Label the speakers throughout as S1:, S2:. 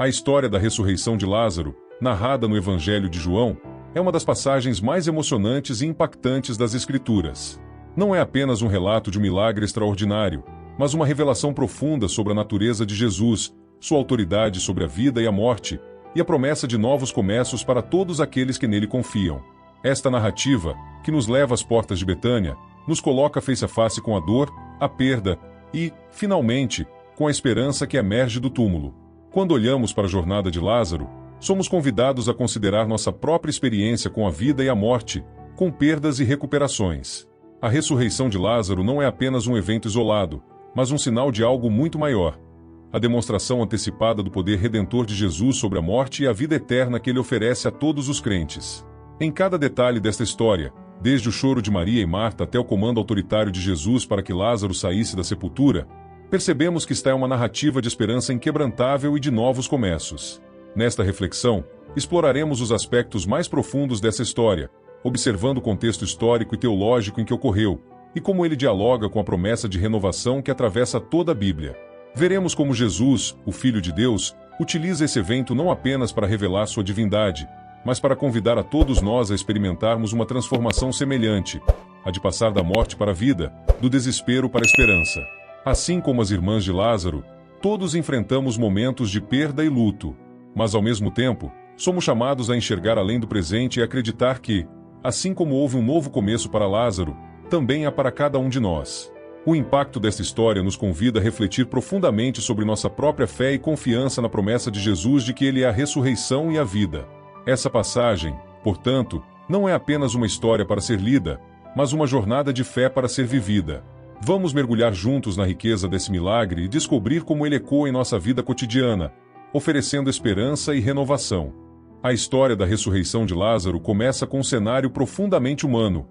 S1: A história da ressurreição de Lázaro, narrada no Evangelho de João, é uma das passagens mais emocionantes e impactantes das Escrituras. Não é apenas um relato de um milagre extraordinário, mas uma revelação profunda sobre a natureza de Jesus, sua autoridade sobre a vida e a morte, e a promessa de novos começos para todos aqueles que nele confiam. Esta narrativa, que nos leva às portas de Betânia, nos coloca face a face com a dor, a perda e, finalmente, com a esperança que emerge do túmulo. Quando olhamos para a jornada de Lázaro, somos convidados a considerar nossa própria experiência com a vida e a morte, com perdas e recuperações. A ressurreição de Lázaro não é apenas um evento isolado, mas um sinal de algo muito maior. A demonstração antecipada do poder redentor de Jesus sobre a morte e a vida eterna que ele oferece a todos os crentes. Em cada detalhe desta história, desde o choro de Maria e Marta até o comando autoritário de Jesus para que Lázaro saísse da sepultura, percebemos que esta é uma narrativa de esperança inquebrantável e de novos começos. Nesta reflexão, exploraremos os aspectos mais profundos dessa história, observando o contexto histórico e teológico em que ocorreu, e como ele dialoga com a promessa de renovação que atravessa toda a Bíblia. Veremos como Jesus, o Filho de Deus, utiliza esse evento não apenas para revelar sua divindade, mas para convidar a todos nós a experimentarmos uma transformação semelhante, a de passar da morte para a vida, do desespero para a esperança. Assim como as irmãs de Lázaro, todos enfrentamos momentos de perda e luto, mas ao mesmo tempo, somos chamados a enxergar além do presente e acreditar que, assim como houve um novo começo para Lázaro, também há para cada um de nós. O impacto desta história nos convida a refletir profundamente sobre nossa própria fé e confiança na promessa de Jesus de que Ele é a ressurreição e a vida. Essa passagem, portanto, não é apenas uma história para ser lida, mas uma jornada de fé para ser vivida. Vamos mergulhar juntos na riqueza desse milagre e descobrir como ele ecoa em nossa vida cotidiana, oferecendo esperança e renovação. A história da ressurreição de Lázaro começa com um cenário profundamente humano: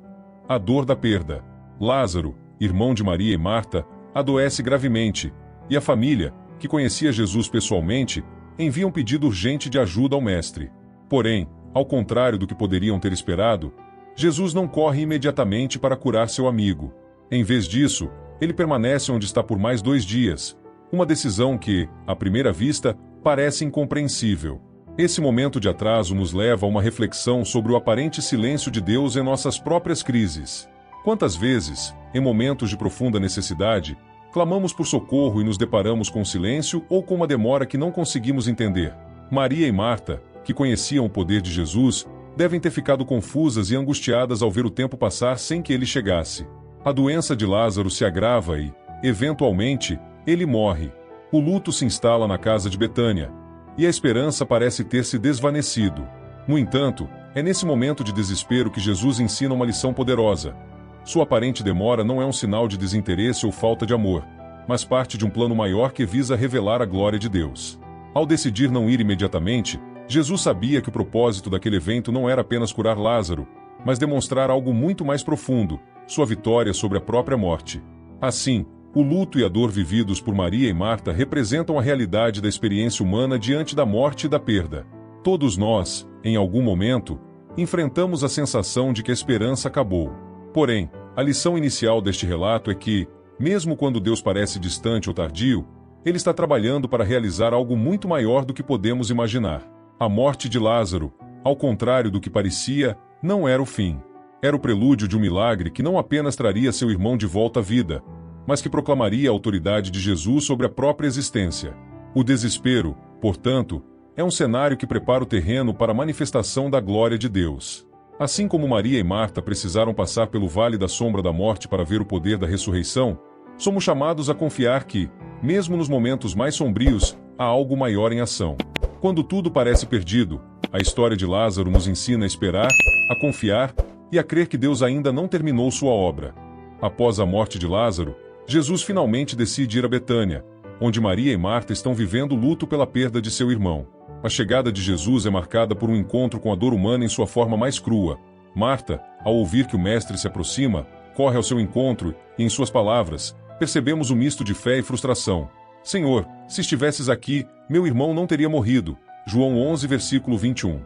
S1: a dor da perda. Lázaro, irmão de Maria e Marta, adoece gravemente, e a família, que conhecia Jesus pessoalmente, envia um pedido urgente de ajuda ao mestre. Porém, ao contrário do que poderiam ter esperado, Jesus não corre imediatamente para curar seu amigo. Em vez disso, ele permanece onde está por mais 2 dias, uma decisão que, à primeira vista, parece incompreensível. Esse momento de atraso nos leva a uma reflexão sobre o aparente silêncio de Deus em nossas próprias crises. Quantas vezes, em momentos de profunda necessidade, clamamos por socorro e nos deparamos com silêncio ou com uma demora que não conseguimos entender? Maria e Marta, que conheciam o poder de Jesus, devem ter ficado confusas e angustiadas ao ver o tempo passar sem que ele chegasse. A doença de Lázaro se agrava e, eventualmente, ele morre. O luto se instala na casa de Betânia, e a esperança parece ter se desvanecido. No entanto, é nesse momento de desespero que Jesus ensina uma lição poderosa. Sua aparente demora não é um sinal de desinteresse ou falta de amor, mas parte de um plano maior que visa revelar a glória de Deus. Ao decidir não ir imediatamente, Jesus sabia que o propósito daquele evento não era apenas curar Lázaro, mas demonstrar algo muito mais profundo: sua vitória sobre a própria morte. Assim, o luto e a dor vividos por Maria e Marta representam a realidade da experiência humana diante da morte e da perda. Todos nós, em algum momento, enfrentamos a sensação de que a esperança acabou. Porém, a lição inicial deste relato é que, mesmo quando Deus parece distante ou tardio, Ele está trabalhando para realizar algo muito maior do que podemos imaginar. A morte de Lázaro, ao contrário do que parecia, não era o fim. Era o prelúdio de um milagre que não apenas traria seu irmão de volta à vida, mas que proclamaria a autoridade de Jesus sobre a própria existência. O desespero, portanto, é um cenário que prepara o terreno para a manifestação da glória de Deus. Assim como Maria e Marta precisaram passar pelo vale da sombra da morte para ver o poder da ressurreição, somos chamados a confiar que, mesmo nos momentos mais sombrios, há algo maior em ação. Quando tudo parece perdido, a história de Lázaro nos ensina a esperar, a confiar e a crer que Deus ainda não terminou sua obra. Após a morte de Lázaro, Jesus finalmente decide ir a Betânia, onde Maria e Marta estão vivendo luto pela perda de seu irmão. A chegada de Jesus é marcada por um encontro com a dor humana em sua forma mais crua. Marta, ao ouvir que o Mestre se aproxima, corre ao seu encontro e, em suas palavras, percebemos um misto de fé e frustração. Senhor, se estivesses aqui, meu irmão não teria morrido. João 11, versículo 21.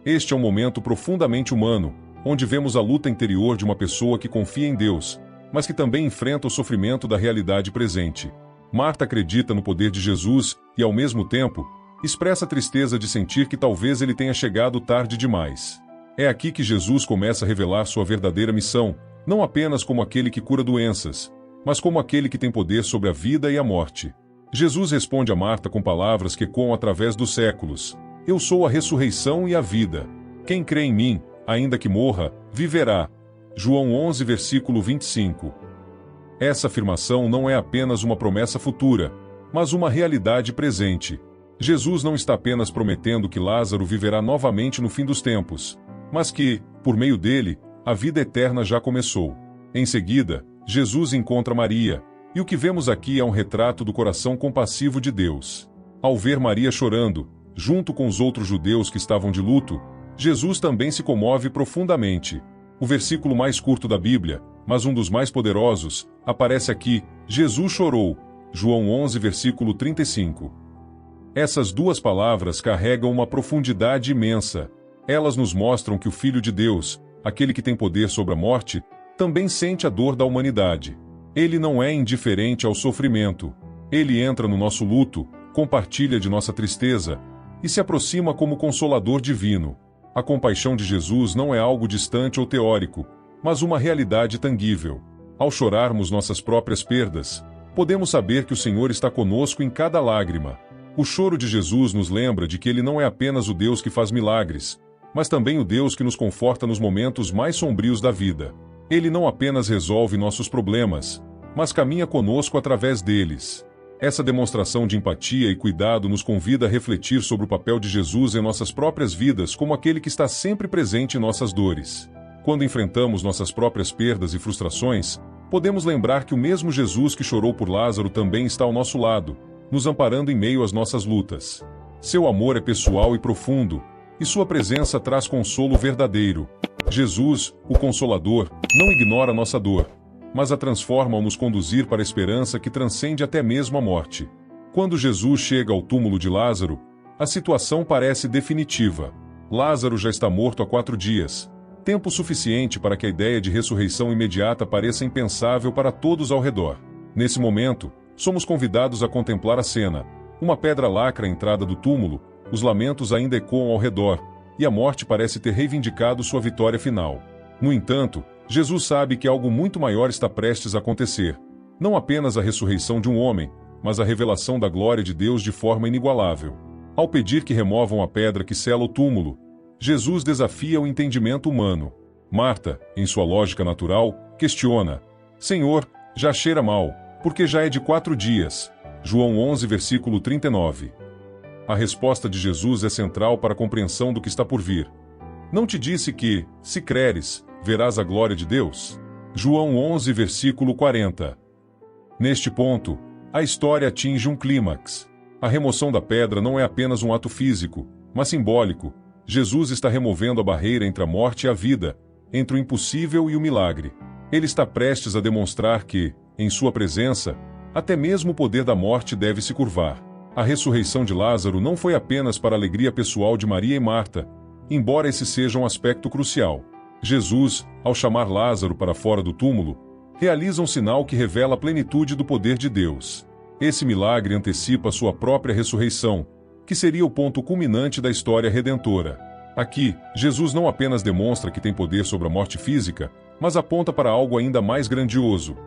S1: Este é um momento profundamente humano, onde vemos a luta interior de uma pessoa que confia em Deus, mas que também enfrenta o sofrimento da realidade presente. Marta acredita no poder de Jesus e, ao mesmo tempo, expressa a tristeza de sentir que talvez ele tenha chegado tarde demais. É aqui que Jesus começa a revelar sua verdadeira missão, não apenas como aquele que cura doenças, mas como aquele que tem poder sobre a vida e a morte. Jesus responde a Marta com palavras que ecoam através dos séculos: Eu sou a ressurreição e a vida. Quem crê em mim, ainda que morra, viverá. João 11, versículo 25. Essa afirmação não é apenas uma promessa futura, mas uma realidade presente. Jesus não está apenas prometendo que Lázaro viverá novamente no fim dos tempos, mas que, por meio dele, a vida eterna já começou. Em seguida, Jesus encontra Maria, e o que vemos aqui é um retrato do coração compassivo de Deus. Ao ver Maria chorando, junto com os outros judeus que estavam de luto, Jesus também se comove profundamente. O versículo mais curto da Bíblia, mas um dos mais poderosos, aparece aqui: Jesus chorou. João 11, versículo 35. Essas duas palavras carregam uma profundidade imensa. Elas nos mostram que o Filho de Deus, aquele que tem poder sobre a morte, também sente a dor da humanidade. Ele não é indiferente ao sofrimento. Ele entra no nosso luto, compartilha de nossa tristeza e se aproxima como consolador divino. A compaixão de Jesus não é algo distante ou teórico, mas uma realidade tangível. Ao chorarmos nossas próprias perdas, podemos saber que o Senhor está conosco em cada lágrima. O choro de Jesus nos lembra de que Ele não é apenas o Deus que faz milagres, mas também o Deus que nos conforta nos momentos mais sombrios da vida. Ele não apenas resolve nossos problemas, mas caminha conosco através deles. Essa demonstração de empatia e cuidado nos convida a refletir sobre o papel de Jesus em nossas próprias vidas como aquele que está sempre presente em nossas dores. Quando enfrentamos nossas próprias perdas e frustrações, podemos lembrar que o mesmo Jesus que chorou por Lázaro também está ao nosso lado, nos amparando em meio às nossas lutas. Seu amor é pessoal e profundo, e sua presença traz consolo verdadeiro. Jesus, o Consolador, não ignora nossa dor, mas a transforma ao nos conduzir para a esperança que transcende até mesmo a morte. Quando Jesus chega ao túmulo de Lázaro, a situação parece definitiva. Lázaro já está morto há 4 dias, tempo suficiente para que a ideia de ressurreição imediata pareça impensável para todos ao redor. Nesse momento, somos convidados a contemplar a cena. Uma pedra lacra a entrada do túmulo, os lamentos ainda ecoam ao redor, e a morte parece ter reivindicado sua vitória final. No entanto, Jesus sabe que algo muito maior está prestes a acontecer. Não apenas a ressurreição de um homem, mas a revelação da glória de Deus de forma inigualável. Ao pedir que removam a pedra que sela o túmulo, Jesus desafia o entendimento humano. Marta, em sua lógica natural, questiona: Senhor, já cheira mal, porque já é de 4 dias. João 11, versículo 39. A resposta de Jesus é central para a compreensão do que está por vir. Não te disse que, se creres, verás a glória de Deus? João 11, versículo 40. Neste ponto, a história atinge um clímax. A remoção da pedra não é apenas um ato físico, mas simbólico. Jesus está removendo a barreira entre a morte e a vida, entre o impossível e o milagre. Ele está prestes a demonstrar que, em sua presença, até mesmo o poder da morte deve se curvar. A ressurreição de Lázaro não foi apenas para a alegria pessoal de Maria e Marta, embora esse seja um aspecto crucial. Jesus, ao chamar Lázaro para fora do túmulo, realiza um sinal que revela a plenitude do poder de Deus. Esse milagre antecipa sua própria ressurreição, que seria o ponto culminante da história redentora. Aqui, Jesus não apenas demonstra que tem poder sobre a morte física, mas aponta para algo ainda mais grandioso: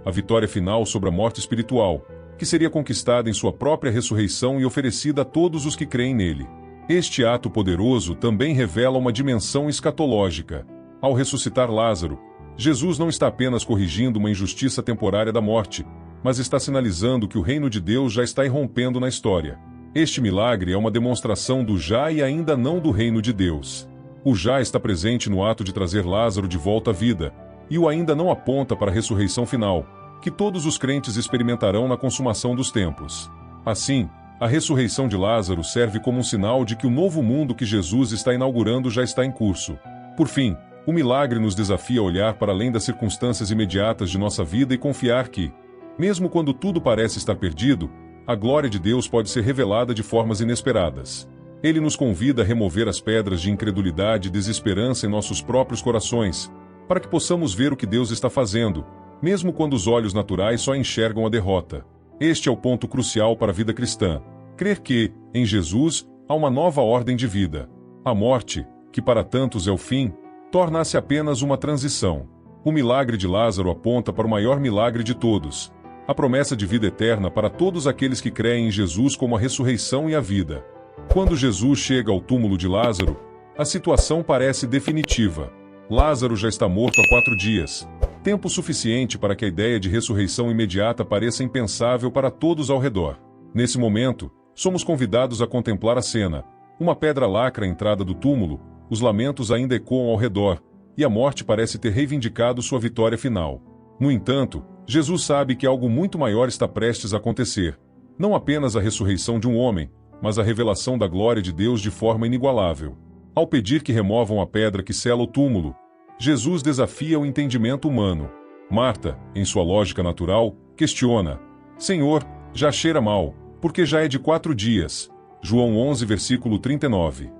S1: a vitória final sobre a morte espiritual, que seria conquistada em sua própria ressurreição e oferecida a todos os que creem nele. Este ato poderoso também revela uma dimensão escatológica. Ao ressuscitar Lázaro, Jesus não está apenas corrigindo uma injustiça temporária da morte, mas está sinalizando que o reino de Deus já está irrompendo na história. Este milagre é uma demonstração do já e ainda não do reino de Deus. O já está presente no ato de trazer Lázaro de volta à vida, e o ainda não aponta para a ressurreição final, que todos os crentes experimentarão na consumação dos tempos. Assim, a ressurreição de Lázaro serve como um sinal de que o novo mundo que Jesus está inaugurando já está em curso. Por fim, o milagre nos desafia a olhar para além das circunstâncias imediatas de nossa vida e confiar que, mesmo quando tudo parece estar perdido, a glória de Deus pode ser revelada de formas inesperadas. Ele nos convida a remover as pedras de incredulidade e desesperança em nossos próprios corações, para que possamos ver o que Deus está fazendo, mesmo quando os olhos naturais só enxergam a derrota. Este é o ponto crucial para a vida cristã. Crer que, em Jesus, há uma nova ordem de vida. A morte, que para tantos é o fim, torna-se apenas uma transição. O milagre de Lázaro aponta para o maior milagre de todos, a promessa de vida eterna para todos aqueles que creem em Jesus como a ressurreição e a vida. Quando Jesus chega ao túmulo de Lázaro, a situação parece definitiva. Lázaro já está morto há 4 dias, tempo suficiente para que a ideia de ressurreição imediata pareça impensável para todos ao redor. Nesse momento, somos convidados a contemplar a cena. Uma pedra lacra a entrada do túmulo, os lamentos ainda ecoam ao redor, e a morte parece ter reivindicado sua vitória final. No entanto, Jesus sabe que algo muito maior está prestes a acontecer. Não apenas a ressurreição de um homem, mas a revelação da glória de Deus de forma inigualável. Ao pedir que removam a pedra que sela o túmulo, Jesus desafia o entendimento humano. Marta, em sua lógica natural, questiona: Senhor, já cheira mal, porque já é de 4 dias. João 11, versículo 39.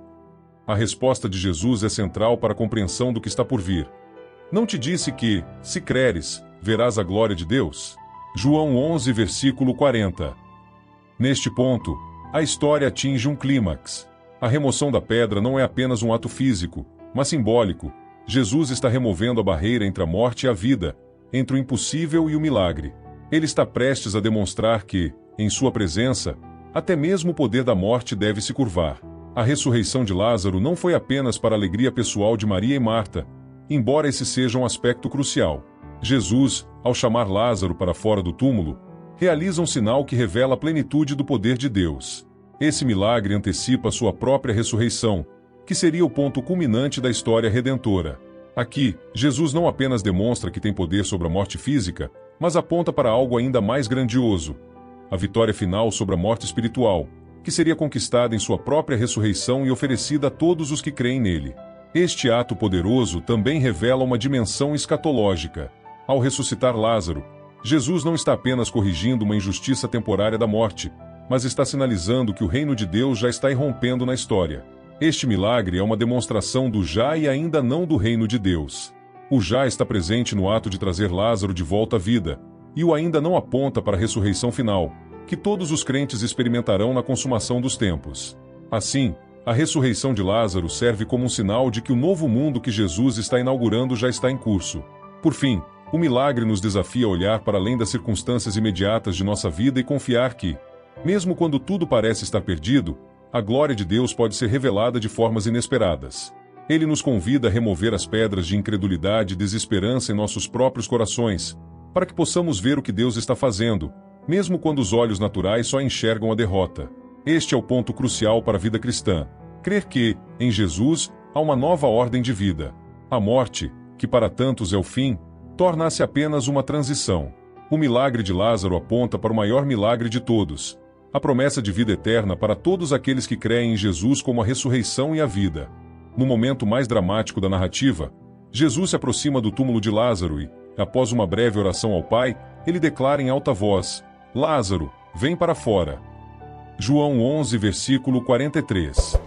S1: A resposta de Jesus é central para a compreensão do que está por vir. Não te disse que, se creres, verás a glória de Deus? João 11, versículo 40. Neste ponto, a história atinge um clímax. A remoção da pedra não é apenas um ato físico, mas simbólico. Jesus está removendo a barreira entre a morte e a vida, entre o impossível e o milagre. Ele está prestes a demonstrar que, em sua presença, até mesmo o poder da morte deve se curvar. A ressurreição de Lázaro não foi apenas para a alegria pessoal de Maria e Marta, embora esse seja um aspecto crucial. Jesus, ao chamar Lázaro para fora do túmulo, realiza um sinal que revela a plenitude do poder de Deus. Esse milagre antecipa sua própria ressurreição, que seria o ponto culminante da história redentora. Aqui, Jesus não apenas demonstra que tem poder sobre a morte física, mas aponta para algo ainda mais grandioso: a vitória final sobre a morte espiritual, que seria conquistada em sua própria ressurreição e oferecida a todos os que creem nele. Este ato poderoso também revela uma dimensão escatológica. Ao ressuscitar Lázaro, Jesus não está apenas corrigindo uma injustiça temporária da morte, mas está sinalizando que o reino de Deus já está irrompendo na história. Este milagre é uma demonstração do já e ainda não do reino de Deus. O já está presente no ato de trazer Lázaro de volta à vida, e o ainda não aponta para a ressurreição final, que todos os crentes experimentarão na consumação dos tempos. Assim, a ressurreição de Lázaro serve como um sinal de que o novo mundo que Jesus está inaugurando já está em curso. Por fim, o milagre nos desafia a olhar para além das circunstâncias imediatas de nossa vida e confiar que, mesmo quando tudo parece estar perdido, a glória de Deus pode ser revelada de formas inesperadas. Ele nos convida a remover as pedras de incredulidade e desesperança em nossos próprios corações, para que possamos ver o que Deus está fazendo, mesmo quando os olhos naturais só enxergam a derrota. Este é o ponto crucial para a vida cristã: crer que, em Jesus, há uma nova ordem de vida. A morte, que para tantos é o fim, torna-se apenas uma transição. O milagre de Lázaro aponta para o maior milagre de todos: a promessa de vida eterna para todos aqueles que creem em Jesus como a ressurreição e a vida. No momento mais dramático da narrativa, Jesus se aproxima do túmulo de Lázaro e, após uma breve oração ao Pai, ele declara em alta voz: Lázaro, vem para fora. João 11, versículo 43.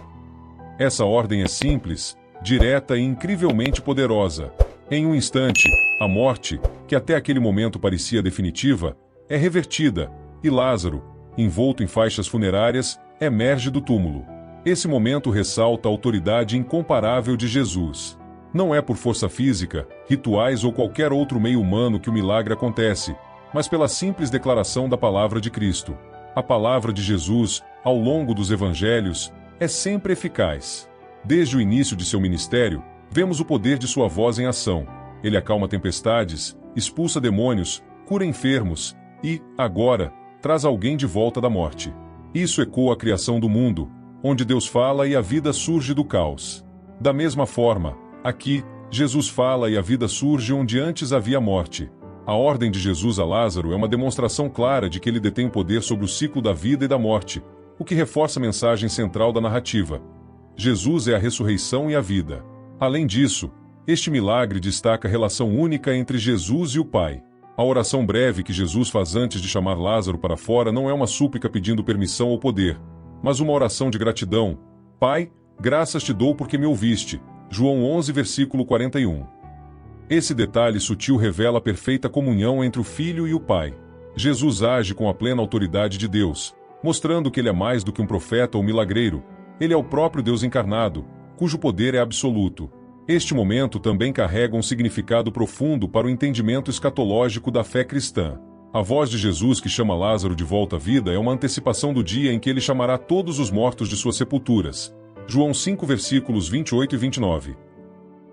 S1: Essa ordem é simples, direta e incrivelmente poderosa. Em um instante, a morte, que até aquele momento parecia definitiva, é revertida, e Lázaro, envolto em faixas funerárias, emerge do túmulo. Esse momento ressalta a autoridade incomparável de Jesus. Não é por força física, rituais ou qualquer outro meio humano que o milagre acontece, mas pela simples declaração da palavra de Cristo. A palavra de Jesus, ao longo dos evangelhos, é sempre eficaz. Desde o início de seu ministério, vemos o poder de sua voz em ação. Ele acalma tempestades, expulsa demônios, cura enfermos e, agora, traz alguém de volta da morte. Isso ecoa a criação do mundo, onde Deus fala e a vida surge do caos. Da mesma forma, aqui, Jesus fala e a vida surge onde antes havia morte. A ordem de Jesus a Lázaro é uma demonstração clara de que ele detém o poder sobre o ciclo da vida e da morte, o que reforça a mensagem central da narrativa. Jesus é a ressurreição e a vida. Além disso, este milagre destaca a relação única entre Jesus e o Pai. A oração breve que Jesus faz antes de chamar Lázaro para fora não é uma súplica pedindo permissão ou poder, mas uma oração de gratidão. Pai, graças te dou porque me ouviste. João 11, versículo 41. Esse detalhe sutil revela a perfeita comunhão entre o Filho e o Pai. Jesus age com a plena autoridade de Deus, mostrando que ele é mais do que um profeta ou milagreiro. Ele é o próprio Deus encarnado, cujo poder é absoluto. Este momento também carrega um significado profundo para o entendimento escatológico da fé cristã. A voz de Jesus que chama Lázaro de volta à vida é uma antecipação do dia em que ele chamará todos os mortos de suas sepulturas. João 5 versículos 28 e 29.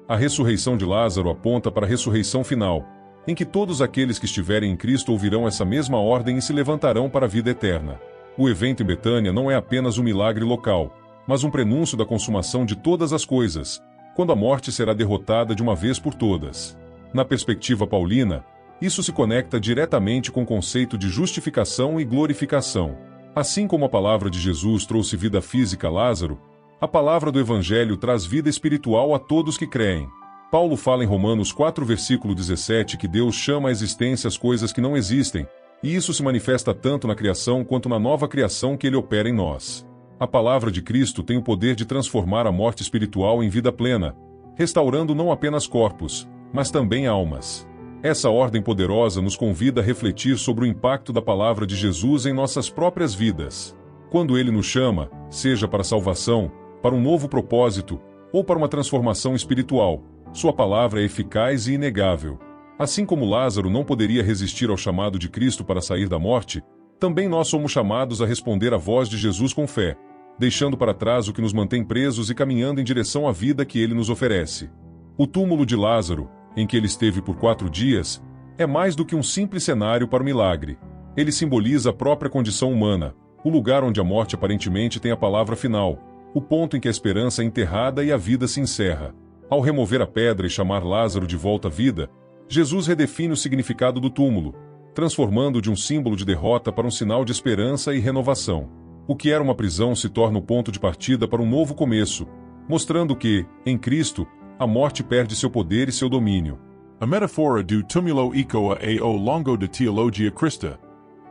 S1: A ressurreição de Lázaro aponta para a ressurreição final, em que todos aqueles que estiverem em Cristo ouvirão essa mesma ordem e se levantarão para a vida eterna. O evento em Betânia não é apenas um milagre local, mas um prenúncio da consumação de todas as coisas, quando a morte será derrotada de uma vez por todas. Na perspectiva paulina, isso se conecta diretamente com o conceito de justificação e glorificação. Assim como a palavra de Jesus trouxe vida física a Lázaro, a palavra do Evangelho traz vida espiritual a todos que creem. Paulo fala em Romanos 4 versículo 17 que Deus chama à existência as coisas que não existem, e isso se manifesta tanto na criação quanto na nova criação que ele opera em nós. A palavra de Cristo tem o poder de transformar a morte espiritual em vida plena, restaurando não apenas corpos, mas também almas. Essa ordem poderosa nos convida a refletir sobre o impacto da palavra de Jesus em nossas próprias vidas. Quando ele nos chama, seja para a salvação, para um novo propósito, ou para uma transformação espiritual, sua palavra é eficaz e inegável. Assim como Lázaro não poderia resistir ao chamado de Cristo para sair da morte, também nós somos chamados a responder à voz de Jesus com fé, deixando para trás o que nos mantém presos e caminhando em direção à vida que ele nos oferece. O túmulo de Lázaro, em que ele esteve por 4 dias, é mais do que um simples cenário para o milagre. Ele simboliza a própria condição humana, o lugar onde a morte aparentemente tem a palavra final, o ponto em que a esperança é enterrada e a vida se encerra. Ao remover a pedra e chamar Lázaro de volta à vida, Jesus redefine o significado do túmulo, transformando de um símbolo de derrota para um sinal de esperança e renovação. O que era uma prisão se torna o ponto de partida para um novo começo, mostrando que, em Cristo, a morte perde seu poder e seu domínio.
S2: A metáfora do túmulo ecoa ao longo da teologia cristã,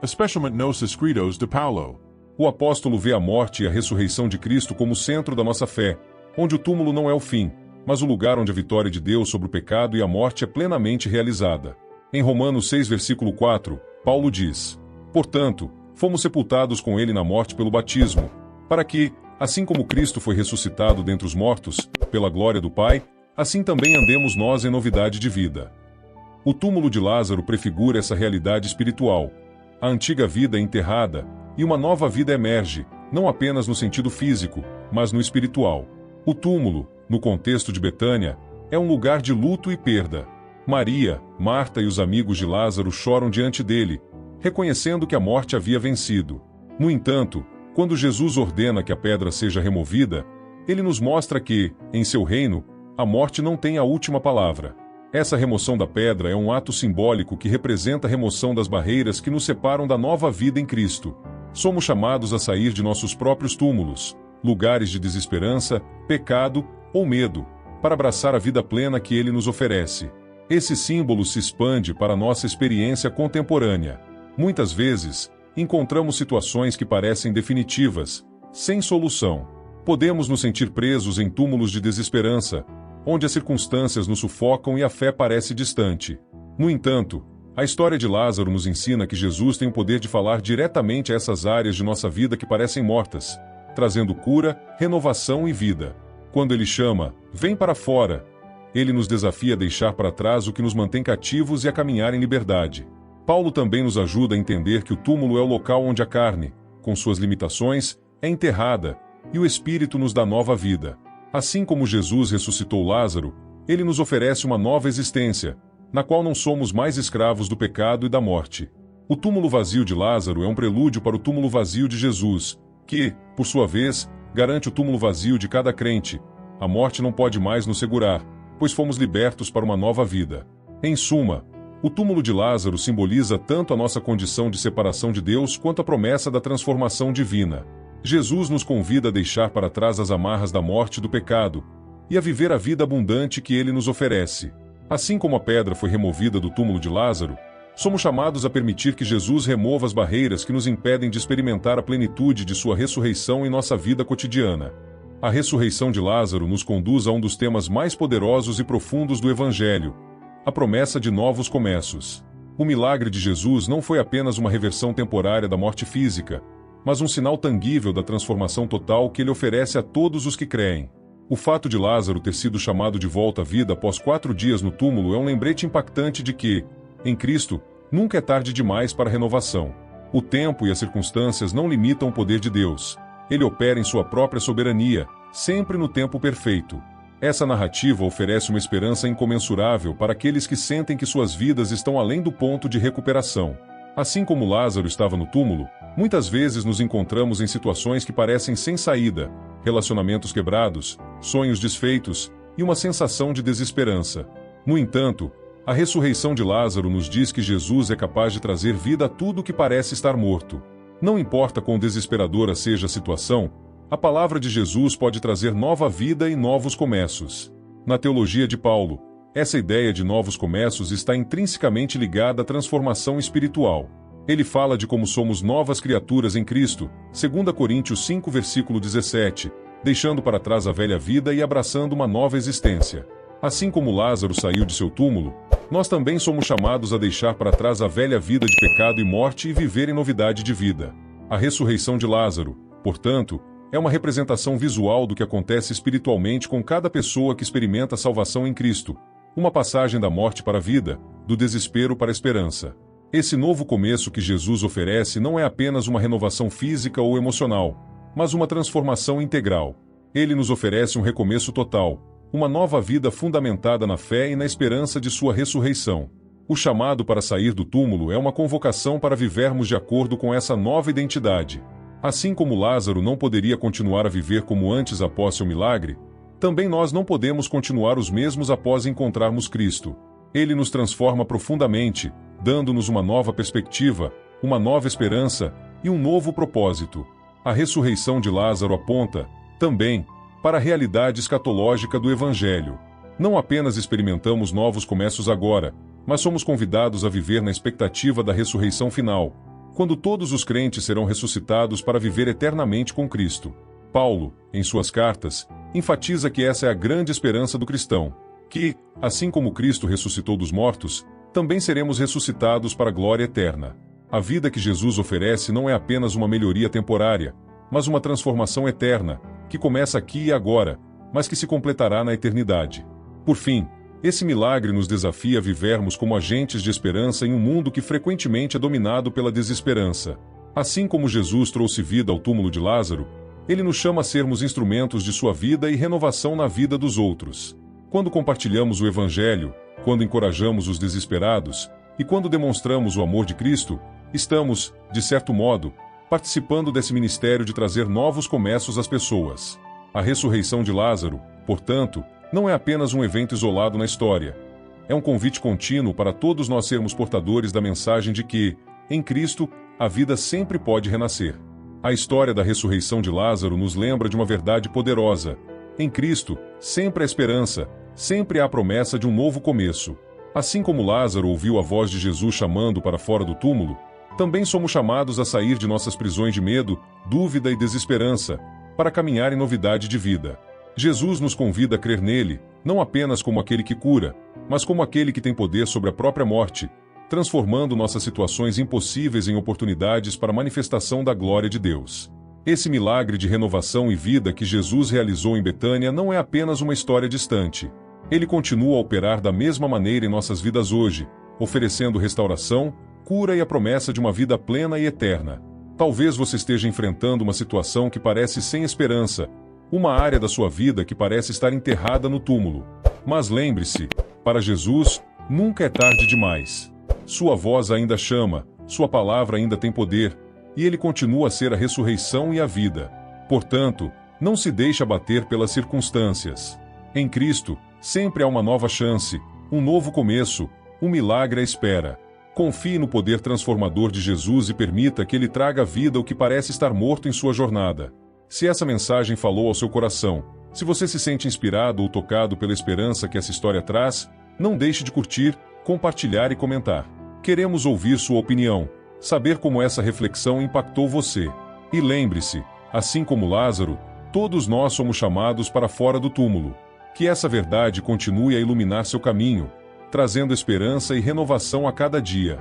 S2: especialmente nos escritos de Paulo.
S1: O apóstolo vê a morte e a ressurreição de Cristo como o centro da nossa fé, onde o túmulo não é o fim, mas o lugar onde a vitória de Deus sobre o pecado e a morte é plenamente realizada. Em Romanos 6 versículo 4, Paulo diz: Portanto, fomos sepultados com ele na morte pelo batismo, para que, assim como Cristo foi ressuscitado dentre os mortos, pela glória do Pai, assim também andemos nós em novidade de vida. O túmulo de Lázaro prefigura essa realidade espiritual. A antiga vida é enterrada, e uma nova vida emerge, não apenas no sentido físico, mas no espiritual. O túmulo, no contexto de Betânia, é um lugar de luto e perda. Maria, Marta e os amigos de Lázaro choram diante dele, reconhecendo que a morte havia vencido. No entanto, quando Jesus ordena que a pedra seja removida, ele nos mostra que, em seu reino, a morte não tem a última palavra. Essa remoção da pedra é um ato simbólico que representa a remoção das barreiras que nos separam da nova vida em Cristo. Somos chamados a sair de nossos próprios túmulos, lugares de desesperança, pecado ou medo, para abraçar a vida plena que ele nos oferece. Esse símbolo se expande para a nossa experiência contemporânea. Muitas vezes, encontramos situações que parecem definitivas, sem solução. Podemos nos sentir presos em túmulos de desesperança, onde as circunstâncias nos sufocam e a fé parece distante. No entanto, a história de Lázaro nos ensina que Jesus tem o poder de falar diretamente a essas áreas de nossa vida que parecem mortas, trazendo cura, renovação e vida. Quando ele chama, vem para fora, ele nos desafia a deixar para trás o que nos mantém cativos e a caminhar em liberdade. Paulo também nos ajuda a entender que o túmulo é o local onde a carne, com suas limitações, é enterrada, e o Espírito nos dá nova vida. Assim como Jesus ressuscitou Lázaro, ele nos oferece uma nova existência, na qual não somos mais escravos do pecado e da morte. O túmulo vazio de Lázaro é um prelúdio para o túmulo vazio de Jesus, que, por sua vez, garante o túmulo vazio de cada crente. A morte não pode mais nos segurar, pois fomos libertos para uma nova vida. Em suma, o túmulo de Lázaro simboliza tanto a nossa condição de separação de Deus quanto a promessa da transformação divina. Jesus nos convida a deixar para trás as amarras da morte e do pecado, e a viver a vida abundante que ele nos oferece. Assim como a pedra foi removida do túmulo de Lázaro, somos chamados a permitir que Jesus remova as barreiras que nos impedem de experimentar a plenitude de sua ressurreição em nossa vida cotidiana. A ressurreição de Lázaro nos conduz a um dos temas mais poderosos e profundos do Evangelho: a promessa de novos começos. O milagre de Jesus não foi apenas uma reversão temporária da morte física, mas um sinal tangível da transformação total que ele oferece a todos os que creem. O fato de Lázaro ter sido chamado de volta à vida após 4 dias no túmulo é um lembrete impactante de que, em Cristo, nunca é tarde demais para a renovação. O tempo e as circunstâncias não limitam o poder de Deus. Ele opera em sua própria soberania, sempre no tempo perfeito. Essa narrativa oferece uma esperança incomensurável para aqueles que sentem que suas vidas estão além do ponto de recuperação. Assim como Lázaro estava no túmulo, muitas vezes nos encontramos em situações que parecem sem saída, relacionamentos quebrados, sonhos desfeitos e uma sensação de desesperança. No entanto, a ressurreição de Lázaro nos diz que Jesus é capaz de trazer vida a tudo que parece estar morto. Não importa quão desesperadora seja a situação, a palavra de Jesus pode trazer nova vida e novos começos. Na teologia de Paulo, essa ideia de novos começos está intrinsecamente ligada à transformação espiritual. Ele fala de como somos novas criaturas em Cristo, 2 Coríntios 5, versículo 17, deixando para trás a velha vida e abraçando uma nova existência. Assim como Lázaro saiu de seu túmulo, nós também somos chamados a deixar para trás a velha vida de pecado e morte e viver em novidade de vida. A ressurreição de Lázaro, portanto, é uma representação visual do que acontece espiritualmente com cada pessoa que experimenta a salvação em Cristo, uma passagem da morte para a vida, do desespero para a esperança. Esse novo começo que Jesus oferece não é apenas uma renovação física ou emocional, mas uma transformação integral. Ele nos oferece um recomeço total, uma nova vida fundamentada na fé e na esperança de sua ressurreição. O chamado para sair do túmulo é uma convocação para vivermos de acordo com essa nova identidade. Assim como Lázaro não poderia continuar a viver como antes após seu milagre, também nós não podemos continuar os mesmos após encontrarmos Cristo. Ele nos transforma profundamente, dando-nos uma nova perspectiva, uma nova esperança e um novo propósito. A ressurreição de Lázaro aponta, também, para a realidade escatológica do Evangelho. Não apenas experimentamos novos começos agora, mas somos convidados a viver na expectativa da ressurreição final, quando todos os crentes serão ressuscitados para viver eternamente com Cristo. Paulo, em suas cartas, enfatiza que essa é a grande esperança do cristão, que, assim como Cristo ressuscitou dos mortos, também seremos ressuscitados para a glória eterna. A vida que Jesus oferece não é apenas uma melhoria temporária, mas uma transformação eterna, que começa aqui e agora, mas que se completará na eternidade. Por fim, esse milagre nos desafia a vivermos como agentes de esperança em um mundo que frequentemente é dominado pela desesperança. Assim como Jesus trouxe vida ao túmulo de Lázaro, ele nos chama a sermos instrumentos de sua vida e renovação na vida dos outros. Quando compartilhamos o Evangelho, quando encorajamos os desesperados, e quando demonstramos o amor de Cristo, estamos, de certo modo, participando desse ministério de trazer novos começos às pessoas. A ressurreição de Lázaro, portanto, não é apenas um evento isolado na história. É um convite contínuo para todos nós sermos portadores da mensagem de que, em Cristo, a vida sempre pode renascer. A história da ressurreição de Lázaro nos lembra de uma verdade poderosa. Em Cristo, sempre há esperança, sempre há a promessa de um novo começo. Assim como Lázaro ouviu a voz de Jesus chamando para fora do túmulo, também somos chamados a sair de nossas prisões de medo, dúvida e desesperança, para caminhar em novidade de vida. Jesus nos convida a crer nele, não apenas como aquele que cura, mas como aquele que tem poder sobre a própria morte, transformando nossas situações impossíveis em oportunidades para a manifestação da glória de Deus. Esse milagre de renovação e vida que Jesus realizou em Betânia não é apenas uma história distante. Ele continua a operar da mesma maneira em nossas vidas hoje, oferecendo restauração, cura e a promessa de uma vida plena e eterna. Talvez você esteja enfrentando uma situação que parece sem esperança, uma área da sua vida que parece estar enterrada no túmulo. Mas lembre-se, para Jesus, nunca é tarde demais. Sua voz ainda chama, sua palavra ainda tem poder, e ele continua a ser a ressurreição e a vida. Portanto, não se deixe abater pelas circunstâncias. Em Cristo, sempre há uma nova chance, um novo começo, um milagre à espera. Confie no poder transformador de Jesus e permita que ele traga à vida o que parece estar morto em sua jornada. Se essa mensagem falou ao seu coração, se você se sente inspirado ou tocado pela esperança que essa história traz, não deixe de curtir, compartilhar e comentar. Queremos ouvir sua opinião, saber como essa reflexão impactou você. E lembre-se, assim como Lázaro, todos nós somos chamados para fora do túmulo. Que essa verdade continue a iluminar seu caminho, trazendo esperança e renovação a cada dia.